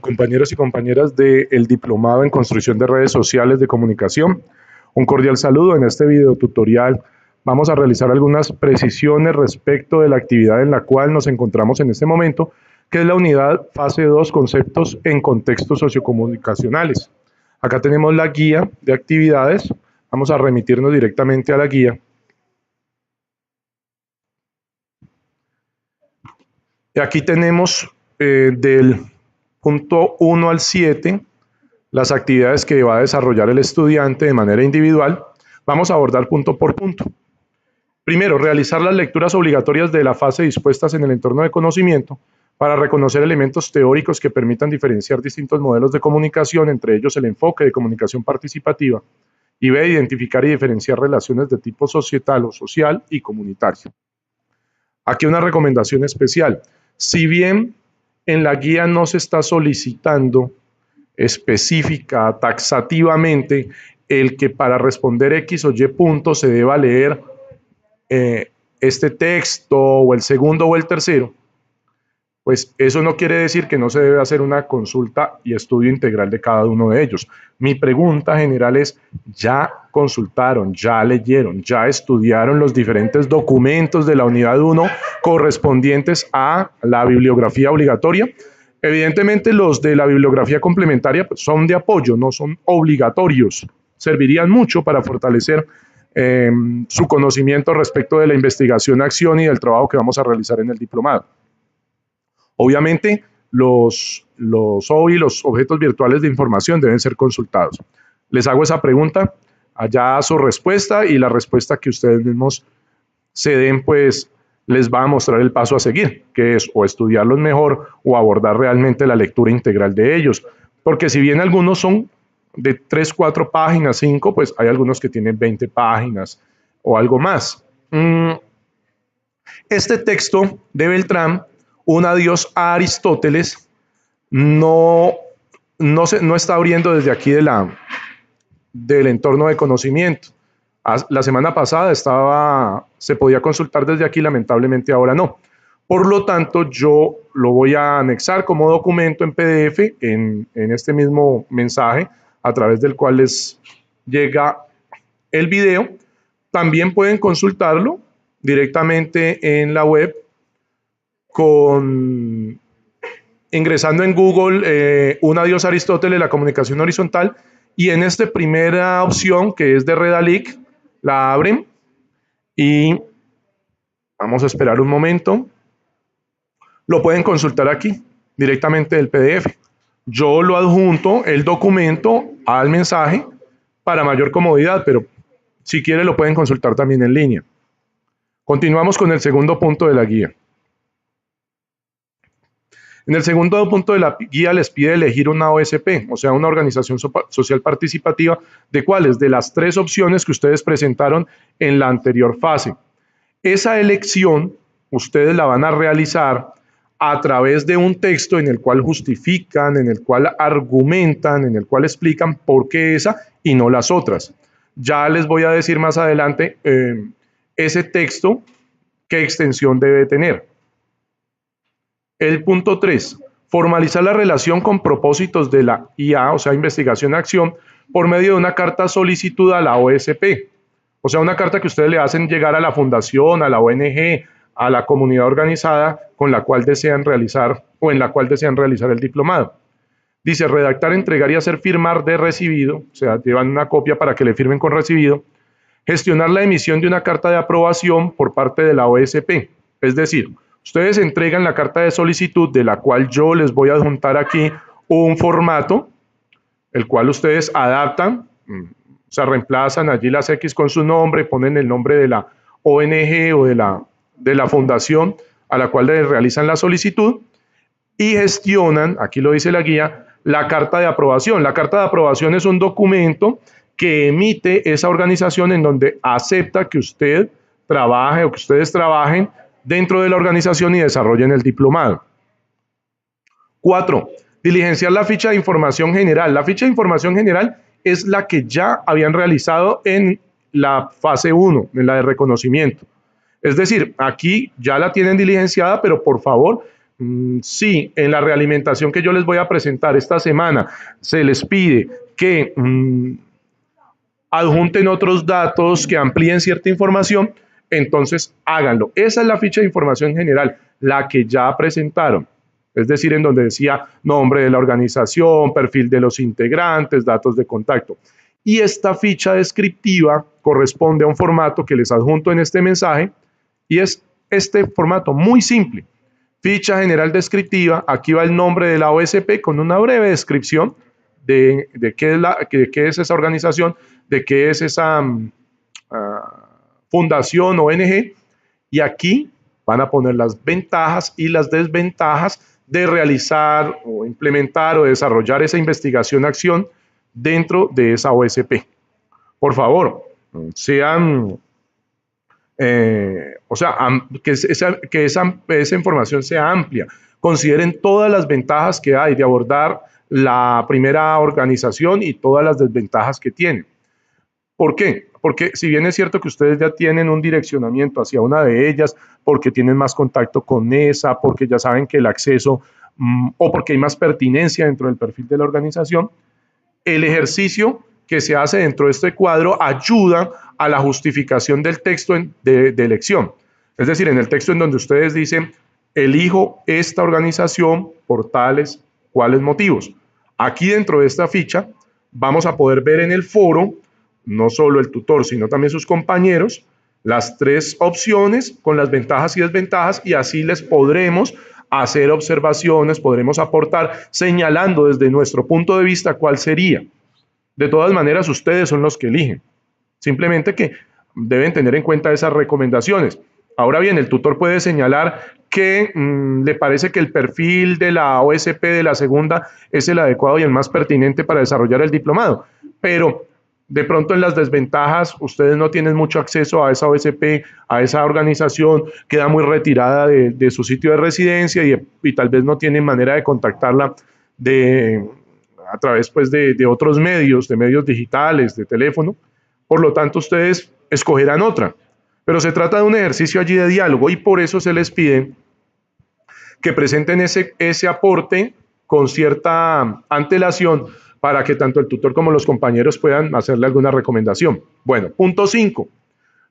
compañeros y compañeras del Diplomado en Construcción de Redes Sociales de Comunicación. Un cordial saludo. En este video tutorial vamos a realizar algunas precisiones respecto de la actividad en la cual nos encontramos en este momento, que es la unidad fase 2, conceptos en contextos sociocomunicacionales. Acá tenemos la guía de actividades. Vamos a remitirnos directamente a la guía. Y aquí tenemos del punto 1 al 7 las actividades que va a desarrollar el estudiante de manera individual. Vamos a abordar punto por punto. Primero, realizar las lecturas obligatorias de la fase dispuestas en el entorno de conocimiento para reconocer elementos teóricos que permitan diferenciar distintos modelos de comunicación, entre ellos el enfoque de comunicación participativa, y B, identificar y diferenciar relaciones de tipo societal o social y comunitario. Aquí una recomendación especial. Si bien en la guía no se está solicitando específica, taxativamente, el que para responder X o Y punto se deba leer este texto o el segundo o el tercero, pues eso no quiere decir que no se debe hacer una consulta y estudio integral de cada uno de ellos. Mi pregunta general es, ¿ya consultaron, ya leyeron, ya estudiaron los diferentes documentos de la unidad 1 correspondientes a la bibliografía obligatoria? Evidentemente los de la bibliografía complementaria pues, son de apoyo, no son obligatorios. Servirían mucho para fortalecer su conocimiento respecto de la investigación, acción y del trabajo que vamos a realizar en el diplomado. Obviamente, los OVI, los objetos virtuales de información, deben ser consultados. Les hago esa pregunta, allá su respuesta, y la respuesta que ustedes mismos se den, pues les va a mostrar el paso a seguir, que es o estudiarlos mejor o abordar realmente la lectura integral de ellos. Porque si bien algunos son de 3, 4 páginas, 5, pues hay algunos que tienen 20 páginas o algo más. Este texto de Beltrán, Un adiós a Aristóteles, no está abriendo desde aquí del entorno de conocimiento. La semana pasada se podía consultar desde aquí, lamentablemente ahora no. Por lo tanto, yo lo voy a anexar como documento en PDF en este mismo mensaje, a través del cual les llega el video. También pueden consultarlo directamente en la web ingresando en Google Un adiós a Aristóteles, la comunicación horizontal, y en esta primera opción que es de Redalyc, la abren y vamos a esperar un momento. Lo pueden consultar aquí directamente del PDF. Yo lo adjunto el documento al mensaje para mayor comodidad, pero si quieren lo pueden consultar también en línea. Continuamos con el segundo punto de la guía. En el segundo punto de la guía les pide elegir una OSP, o sea, una organización social participativa, ¿de cuáles? De las 3 opciones que ustedes presentaron en la anterior fase. Esa elección ustedes la van a realizar a través de un texto en el cual justifican, en el cual argumentan, en el cual explican por qué esa y no las otras. Ya les voy a decir más adelante ese texto, qué extensión debe tener. El punto 3, formalizar la relación con propósitos de la IA, o sea, investigación-acción, por medio de una carta solicitud a la OSP. O sea, una carta que ustedes le hacen llegar a la fundación, a la ONG, a la comunidad organizada con la cual desean realizar o en la cual desean realizar el diplomado. Dice, redactar, entregar y hacer firmar de recibido, o sea, llevan una copia para que le firmen con recibido, gestionar la emisión de una carta de aprobación por parte de la OSP, es decir, ustedes entregan la carta de solicitud de la cual yo les voy a adjuntar aquí un formato, el cual ustedes adaptan, o sea, reemplazan allí las X con su nombre, ponen el nombre de la ONG o de la fundación a la cual les realizan la solicitud y gestionan, aquí lo dice la guía, la carta de aprobación. La carta de aprobación es un documento que emite esa organización en donde acepta que usted trabaje o que ustedes trabajen dentro de la organización y desarrollen el diplomado. 4. Diligenciar la ficha de información general. La ficha de información general es la que ya habían realizado en la fase 1, en la de reconocimiento. Es decir, aquí ya la tienen diligenciada, pero por favor Si en la realimentación que yo les voy a presentar esta semana se les pide que adjunten otros datos, que amplíen cierta información, entonces háganlo. Esa es la ficha de información general, la que ya presentaron. Es decir, en donde decía nombre de la organización, perfil de los integrantes, datos de contacto. Y esta ficha descriptiva corresponde a un formato que les adjunto en este mensaje y es este formato muy simple. Ficha general descriptiva, aquí va el nombre de la OSP con una breve descripción de qué es esa organización, de qué es esa fundación o ONG, y aquí van a poner las ventajas y las desventajas de realizar o implementar o desarrollar esa investigación-acción dentro de esa OSP. Por favor, sean, que esa información sea amplia. Consideren todas las ventajas que hay de abordar la primera organización y todas las desventajas que tiene. ¿Por qué? Porque si bien es cierto que ustedes ya tienen un direccionamiento hacia una de ellas, porque tienen más contacto con esa, porque ya saben que el acceso o porque hay más pertinencia dentro del perfil de la organización, el ejercicio que se hace dentro de este cuadro ayuda a la justificación del texto de elección. Es decir, en el texto en donde ustedes dicen, elijo esta organización por tales, cuáles motivos. Aquí dentro de esta ficha vamos a poder ver en el foro, no solo el tutor, sino también sus compañeros, las tres opciones con las ventajas y desventajas, y así les podremos hacer observaciones, podremos aportar señalando desde nuestro punto de vista cuál sería. De todas maneras, ustedes son los que eligen. Simplemente que deben tener en cuenta esas recomendaciones. Ahora bien, el tutor puede señalar que le parece que el perfil de la OSP de la segunda es el adecuado y el más pertinente para desarrollar el diplomado, pero de pronto en las desventajas ustedes no tienen mucho acceso a esa OSP, a esa organización, queda muy retirada de su sitio de residencia y tal vez no tienen manera de contactarla a través pues, de otros medios, de medios digitales, de teléfono. Por lo tanto, ustedes escogerán otra. Pero se trata de un ejercicio allí de diálogo y por eso se les pide que presenten ese aporte con cierta antelación para que tanto el tutor como los compañeros puedan hacerle alguna recomendación. Bueno, punto 5.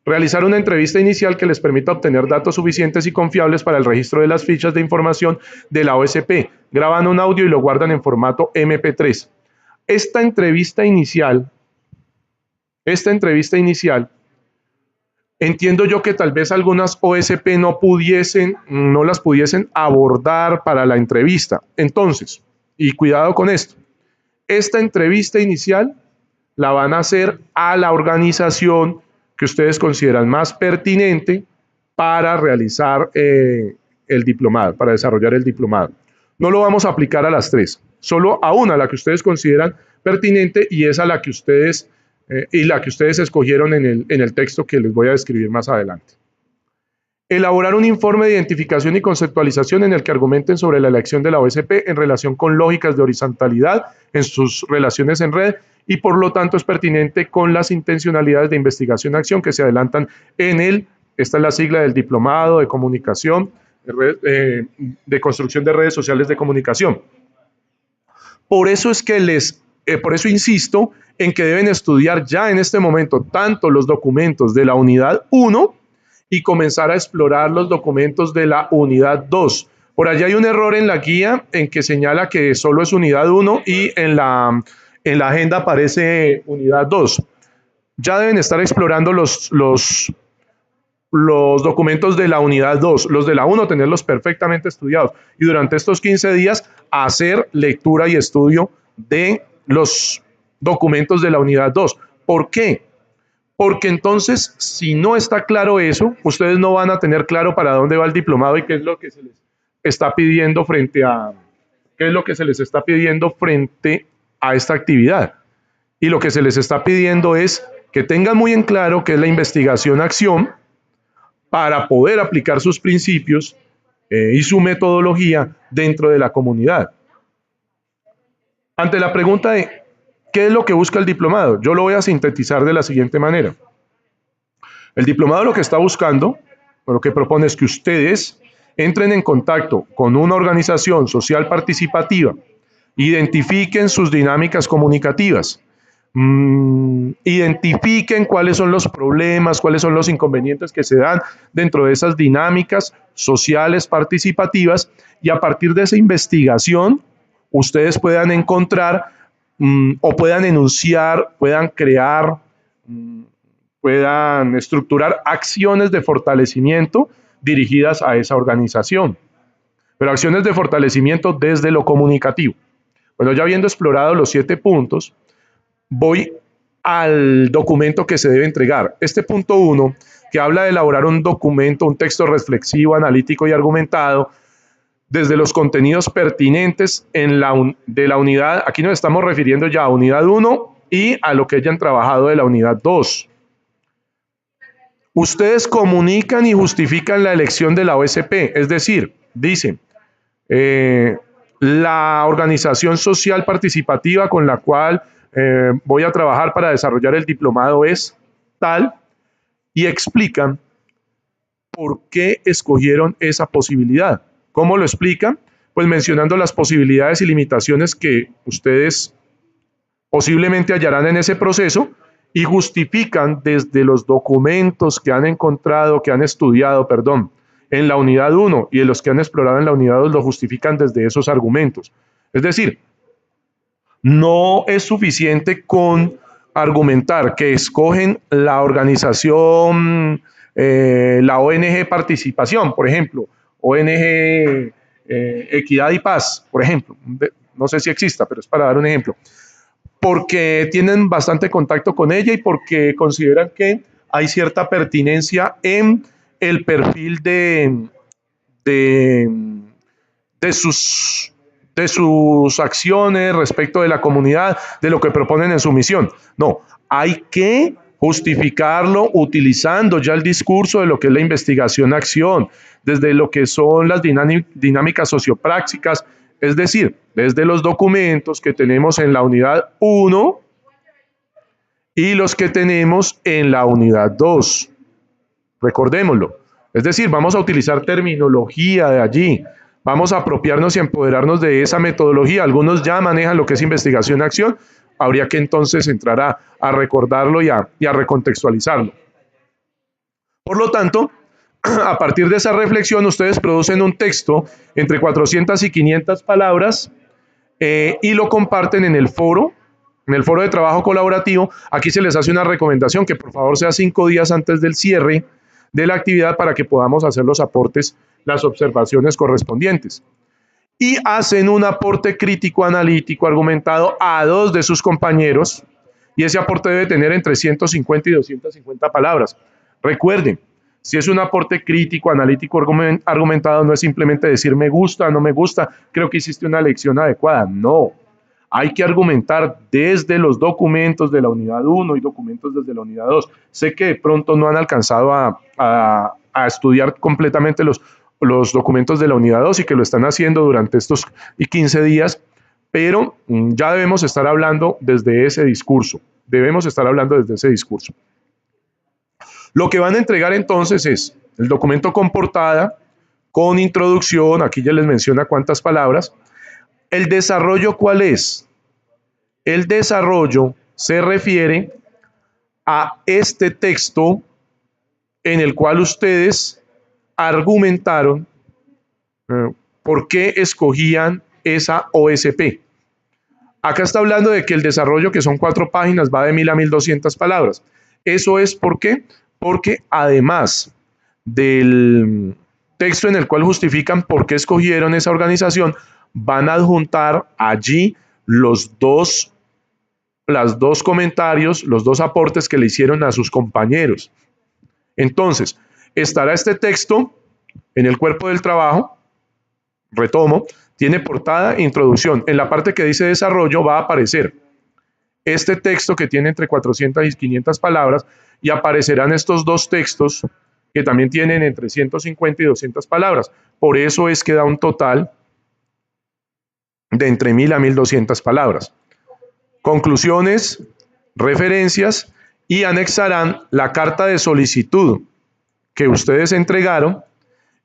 Realizar una entrevista inicial que les permita obtener datos suficientes y confiables para el registro de las fichas de información de la OSP. Graban un audio y lo guardan en formato MP3. Esta entrevista inicial, entiendo yo que tal vez algunas OSP no las pudiesen abordar para la entrevista. Entonces, y cuidado con esto, esta entrevista inicial la van a hacer a la organización que ustedes consideran más pertinente para realizar el diplomado, para desarrollar el diplomado. No lo vamos a aplicar a las tres, solo a una, la que ustedes consideran pertinente y es a la que ustedes escogieron en el texto que les voy a describir más adelante. Elaborar un informe de identificación y conceptualización en el que argumenten sobre la elección de la OSP en relación con lógicas de horizontalidad en sus relaciones en red y por lo tanto es pertinente con las intencionalidades de investigación-acción que se adelantan esta es la sigla del diplomado de comunicación, de construcción de redes sociales de comunicación. Por eso insisto en que deben estudiar ya en este momento tanto los documentos de la unidad 1 y comenzar a explorar los documentos de la unidad 2. Por allá hay un error en la guía en que señala que solo es unidad 1 y en la agenda aparece unidad 2. Ya deben estar explorando los documentos de la unidad 2, los de la 1 tenerlos perfectamente estudiados y durante estos 15 días hacer lectura y estudio de los documentos de la unidad 2. ¿Por qué? Porque entonces, si no está claro eso, ustedes no van a tener claro para dónde va el diplomado y qué es lo que se les está pidiendo frente a esta actividad. Y lo que se les está pidiendo es que tengan muy en claro qué es la investigación-acción para poder aplicar sus principios y su metodología dentro de la comunidad. Ante la pregunta de ¿qué es lo que busca el diplomado? Yo lo voy a sintetizar de la siguiente manera. El diplomado lo que está buscando, o lo que propone es que ustedes entren en contacto con una organización social participativa, identifiquen sus dinámicas comunicativas, identifiquen cuáles son los problemas, cuáles son los inconvenientes que se dan dentro de esas dinámicas sociales participativas, y a partir de esa investigación ustedes puedan encontrar o puedan enunciar, puedan crear, puedan estructurar acciones de fortalecimiento dirigidas a esa organización, pero acciones de fortalecimiento desde lo comunicativo. Bueno, ya habiendo explorado los 7 puntos, voy al documento que se debe entregar. Este punto 1, que habla de elaborar un documento, un texto reflexivo, analítico y argumentado desde los contenidos pertinentes de la unidad. Aquí nos estamos refiriendo ya a unidad 1 y a lo que hayan trabajado de la unidad 2. Ustedes comunican y justifican la elección de la OSP, es decir, dicen, la organización social participativa con la cual voy a trabajar para desarrollar el diplomado es tal, y explican por qué escogieron esa posibilidad. ¿Cómo lo explican? Pues mencionando las posibilidades y limitaciones que ustedes posiblemente hallarán en ese proceso, y justifican desde los documentos que han encontrado, que han estudiado, en la unidad 1 y en los que han explorado en la unidad 2, lo justifican desde esos argumentos. Es decir, no es suficiente con argumentar que escogen la organización, la ONG Participación, por ejemplo, ONG Equidad y Paz, por ejemplo. No sé si exista, pero es para dar un ejemplo. Porque tienen bastante contacto con ella y porque consideran que hay cierta pertinencia en el perfil de sus acciones respecto de la comunidad, de lo que proponen en su misión. No, hay que justificarlo utilizando ya el discurso de lo que es la investigación-acción, desde lo que son las dinámicas socioprácticas, es decir, desde los documentos que tenemos en la unidad 1 y los que tenemos en la unidad 2. Recordémoslo. Es decir, vamos a utilizar terminología de allí, vamos a apropiarnos y empoderarnos de esa metodología. Algunos ya manejan lo que es investigación-acción, habría que entonces entrar a recordarlo y a recontextualizarlo. Por lo tanto, a partir de esa reflexión, ustedes producen un texto entre 400 y 500 palabras y lo comparten en el foro de trabajo colaborativo. Aquí se les hace una recomendación que por favor sea 5 días antes del cierre de la actividad para que podamos hacer los aportes, las observaciones correspondientes. Y hacen un aporte crítico, analítico, argumentado a 2 de sus compañeros, y ese aporte debe tener entre 150 y 250 palabras. Recuerden, si es un aporte crítico, analítico, argumentado, no es simplemente decir me gusta, no me gusta, creo que hiciste una elección adecuada. No, hay que argumentar desde los documentos de la unidad 1 y documentos desde la unidad 2. Sé que de pronto no han alcanzado a estudiar completamente los documentos de la unidad 2 y que lo están haciendo durante estos 15 días, pero ya debemos estar hablando desde ese discurso. Lo que van a entregar entonces es el documento con portada, con introducción, aquí ya les menciona cuántas palabras. ¿El desarrollo cuál es? El desarrollo se refiere a este texto en el cual ustedes argumentaron por qué escogían esa OSP. Acá está hablando de que el desarrollo, que son 4 páginas, va de 1000 a 1200 palabras. ¿Eso es por qué? Porque además del texto en el cual justifican por qué escogieron esa organización, van a adjuntar allí los dos comentarios, los 2 aportes que le hicieron a sus compañeros. Entonces, estará este texto en el cuerpo del trabajo, retomo, tiene portada e introducción. En la parte que dice desarrollo va a aparecer este texto que tiene entre 400 y 500 palabras, y aparecerán estos 2 textos que también tienen entre 150 y 200 palabras. Por eso es que da un total de entre 1000 a 1200 palabras. Conclusiones, referencias, y anexarán la carta de solicitud que ustedes entregaron,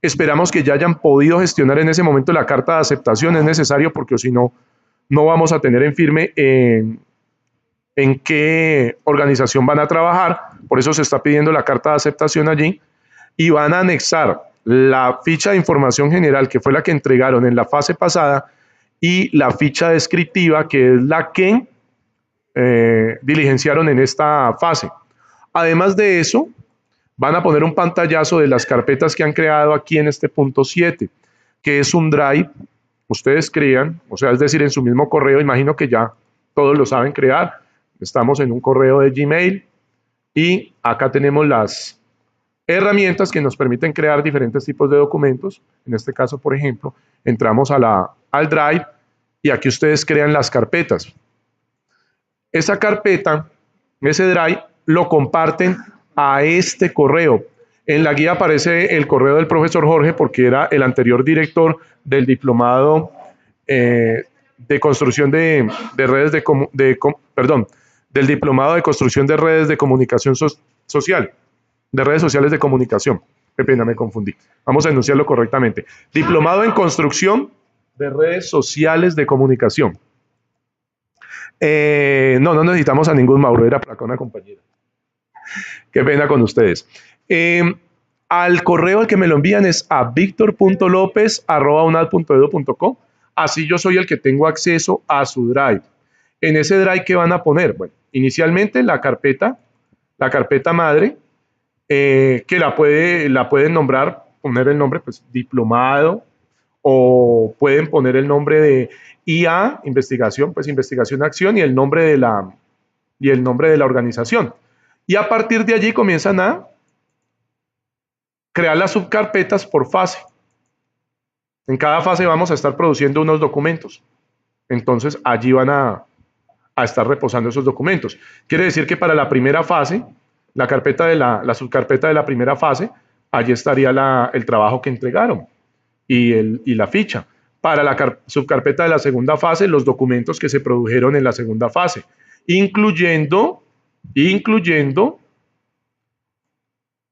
Esperamos que ya hayan podido gestionar en ese momento la carta de aceptación, es necesario porque si no, no vamos a tener en firme en qué organización van a trabajar, por eso se está pidiendo la carta de aceptación allí, y van a anexar la ficha de información general, que fue la que entregaron en la fase pasada, y la ficha descriptiva, que es la que diligenciaron en esta fase. Además de eso, van a poner un pantallazo de las carpetas que han creado aquí en este punto 7, que es un drive. Ustedes crean, o sea, es decir, en su mismo correo, imagino que ya todos lo saben crear. Estamos en un correo de Gmail y acá tenemos las herramientas que nos permiten crear diferentes tipos de documentos. En este caso, por ejemplo, entramos al Drive y aquí ustedes crean las carpetas. Esa carpeta, ese Drive, lo comparten a este correo. En la guía aparece el correo del profesor Jorge porque era el anterior director del diplomado de construcción de redes del diplomado de construcción de redes de comunicación social, de redes sociales de comunicación. Qué pena, me confundí. Vamos a enunciarlo correctamente. Diplomado en construcción de redes sociales de comunicación. No necesitamos a ningún Mauro, era para acá una compañera. Qué pena con ustedes. Al correo al que me lo envían es a victor.lopez@unad.edu.co. Así yo soy el que tengo acceso a su Drive. En ese Drive, ¿qué van a poner? Bueno, inicialmente la carpeta madre, que la pueden nombrar, poner el nombre, pues, diplomado, o pueden poner el nombre de IA, investigación, pues investigación acción, y el nombre de la organización. Y a partir de allí comienzan a crear las subcarpetas por fase. En cada fase vamos a estar produciendo unos documentos. Entonces allí van a estar reposando esos documentos. Quiere decir que para la primera fase, la subcarpeta de la primera fase, allí estaría el trabajo que entregaron y la ficha. Para la subcarpeta de la segunda fase, los documentos que se produjeron en la segunda fase, incluyendo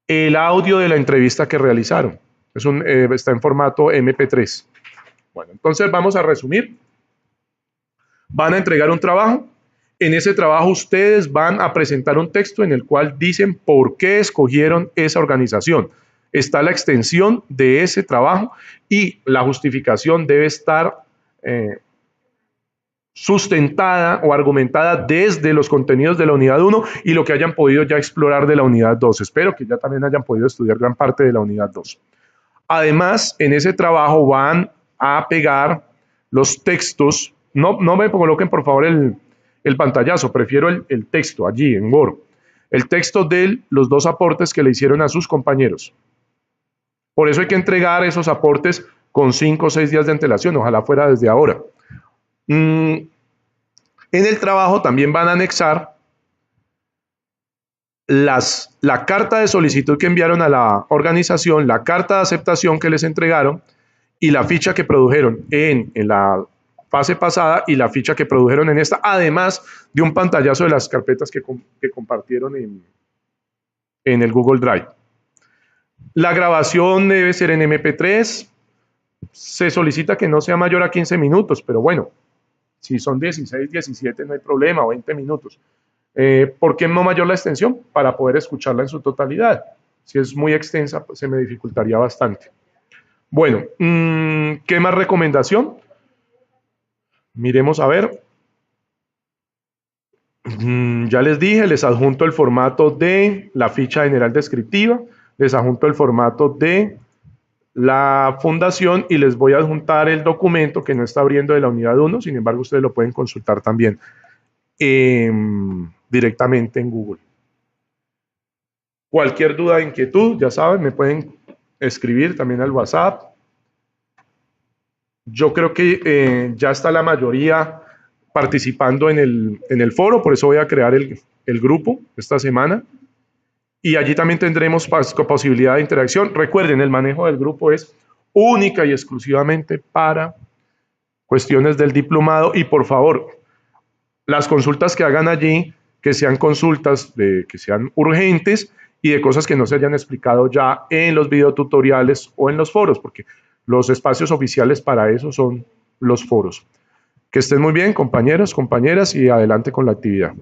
el audio de la entrevista que realizaron. Está en formato MP3. Bueno, entonces vamos a resumir. Van a entregar un trabajo. En ese trabajo ustedes van a presentar un texto en el cual dicen por qué escogieron esa organización. Está la extensión de ese trabajo y la justificación debe estar sustentada o argumentada desde los contenidos de la unidad 1 y lo que hayan podido ya explorar de la unidad 2. Espero que ya también hayan podido estudiar gran parte de la unidad 2. Además, en ese trabajo van a pegar los textos. No me coloquen, por favor, el pantallazo, prefiero el texto allí en Word. El texto de los 2 aportes que le hicieron a sus compañeros. Por eso hay que entregar esos aportes con 5 o 6 días de antelación, ojalá fuera desde ahora. En el trabajo también van a anexar la carta de solicitud que enviaron a la organización, la carta de aceptación que les entregaron y la ficha que produjeron en la fase pasada y la ficha que produjeron en esta, además de un pantallazo de las carpetas que compartieron en el Google Drive. La grabación debe ser en MP3. Se solicita que no sea mayor a 15 minutos, pero bueno, si son 16, 17 no hay problema, o 20 minutos. ¿Por qué no mayor la extensión? Para poder escucharla en su totalidad. Si es muy extensa, pues se me dificultaría bastante. Bueno, ¿qué más recomendación? Miremos a ver. Ya les dije, les adjunto el formato de la ficha general descriptiva, les adjunto el formato de la fundación y les voy a adjuntar el documento que no está abriendo de la unidad 1, sin embargo ustedes lo pueden consultar también directamente en Google. Cualquier duda, inquietud, ya saben, me pueden escribir también al WhatsApp. Yo creo que ya está la mayoría participando en el foro, por eso voy a crear el grupo esta semana. Y allí también tendremos posibilidad de interacción. Recuerden, el manejo del grupo es única y exclusivamente para cuestiones del diplomado. Y por favor, las consultas que hagan allí, que sean consultas que sean urgentes y de cosas que no se hayan explicado ya en los videotutoriales o en los foros, porque los espacios oficiales para eso son los foros. Que estén muy bien, compañeros, compañeras, y adelante con la actividad.